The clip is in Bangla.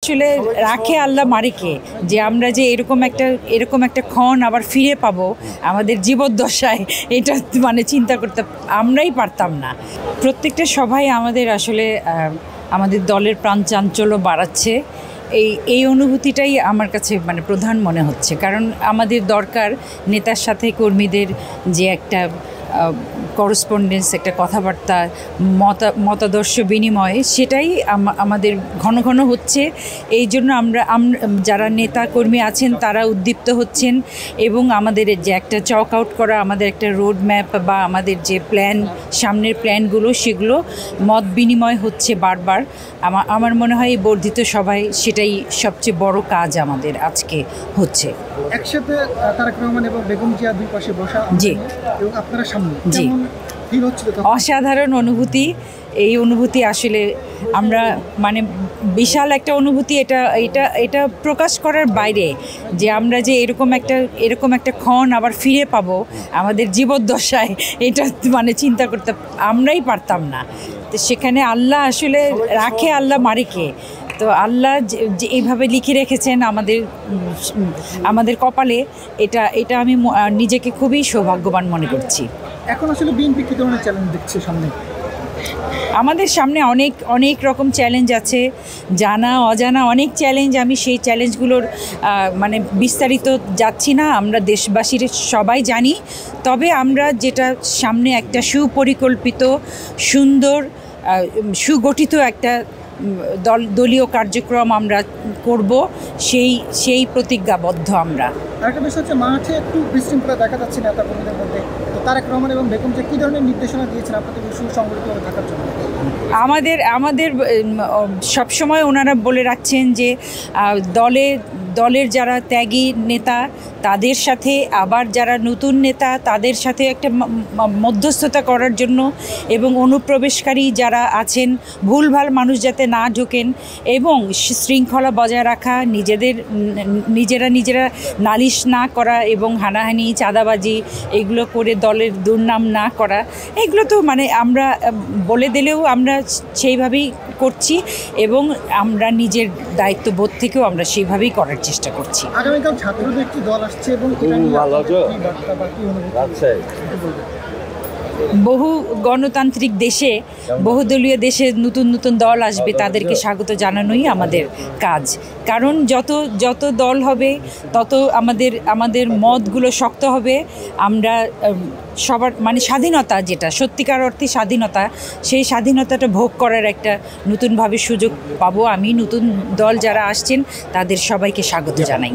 আসলে রাখে আল্লাহ মারিকে, যে আমরা যে এরকম একটা ক্ষণ আবার ফিরে পাবো আমাদের জীবদ্দশায়, এটা মানে চিন্তা করতে আমরাই পারতাম না। প্রত্যেকটা সভায় আমাদের আসলে আমাদের দলের প্রাণ চাঞ্চল্য বাড়াচ্ছে। এই অনুভূতিটাই আমার কাছে মানে প্রধান মনে হচ্ছে, কারণ আমাদের দরকার নেতার সাথে কর্মীদের যে একটা করসপন্ডেন্স, একটা কথাবার্তা, মতাদর্শ বিনিময়, সেটাই আমাদের ঘন ঘন হচ্ছে। এই জন্য আমরা যারা নেতা কর্মী আছেন তারা উদ্দীপ্ত হচ্ছেন, এবং আমাদের যে একটা চক আউট করা, আমাদের একটা রোড ম্যাপ বা আমাদের যে প্ল্যান, সামনের প্ল্যানগুলো, সেগুলো মত বিনিময় হচ্ছে বারবার। আমার মনে হয় এই বর্ধিত সভায় সেটাই সবচেয়ে বড় কাজ আমাদের আজকে হচ্ছে। একসাথে তারেক রহমান এবং বেগম জিয়া দুই পাশে বসা, জি, এবং আপনারা সামনে, জি, ফিল হচ্ছিল অসাধারণ অনুভূতি। এই অনুভূতি আসলে আমরা মানে বিশাল একটা অনুভূতি, এটা প্রকাশ করার বাইরে, যে আমরা যে এরকম একটা ক্ষণ আবার ফিরে পাবো আমাদের জীবদ্দশায়, এটা মানে চিন্তা করতে আমরাই পারতাম না। তো সেখানে আল্লাহ আসলে রাখে আল্লাহ মারিকে, তো আল্লাহ যে এইভাবে লিখে রেখেছেন আমাদের কপালে, এটা আমি নিজেকে খুবই সৌভাগ্যবান মনে করছি। এখন আসলে বিএনপি কি ধরনের চ্যালেঞ্জ দেখছে সামনে? আমাদের সামনে অনেক রকম চ্যালেঞ্জ আছে, জানা অজানা অনেক চ্যালেঞ্জ। আমি সেই চ্যালেঞ্জগুলোর মানে বিস্তারিত যাচ্ছি না, আমরা দেশবাসীর সবাই জানি। তবে আমরা যেটা সামনে একটা সুপরিকল্পিত, সুন্দর, সুগঠিত একটা দলীয় কার্যক্রম আমরা করব, সেই প্রতিজ্ঞাবদ্ধ আমরা। আরেকটা বিষয় হচ্ছে, মাঠে একটু বিশৃঙ্খলা দেখা যাচ্ছে নেতা কর্মীদের মধ্যে, তো তারেক রহমান এবং বেগম যে কী ধরনের নির্দেশনা দিয়েছেন আপনাদের সুসংগঠিতভাবে থাকার জন্য? আমাদের সবসময় ওনারা বলে রাখছেন যে দলের যারা ত্যাগী নেতা তাদের সাথে, আবার যারা নতুন নেতা তাদের সাথে একটা মধ্যস্থতা করার জন্য, এবং অনুপ্রবেশকারী যারা আছেন ভুলভাল মানুষ যাতে না ঢোকেন, এবং শৃঙ্খলা বজায় রাখা, নিজেরা নালিশ না করা, এবং হানাহানি, চাঁদাবাজি এগুলো করে দলের দুর্নাম না করা, এগুলো তো মানে আমরা বলে দিলেও আমরা সেইভাবেই করছি, এবং আমরা নিজের দায়িত্ববোধ থেকেও আমরা সেইভাবেই করার চেষ্টা করছি। আগামীকাল ছাত্রদের একটি দল আসছে, এবং বহু গণতান্ত্রিক দেশে, বহুদলীয় দেশে নতুন দল আসবে, তাদেরকে স্বাগত জানানোই আমাদের কাজ। কারণ যত দল হবে তত আমাদের মতগুলো শক্ত হবে। আমরা সবার মানে স্বাধীনতা, যেটা সত্যিকার অর্থে স্বাধীনতা, সেই স্বাধীনতাটা ভোগ করার একটা নতুনভাবে সুযোগ পাবো। আমি নতুন দল যারা আসছেন তাদের সবাইকে স্বাগত জানাই।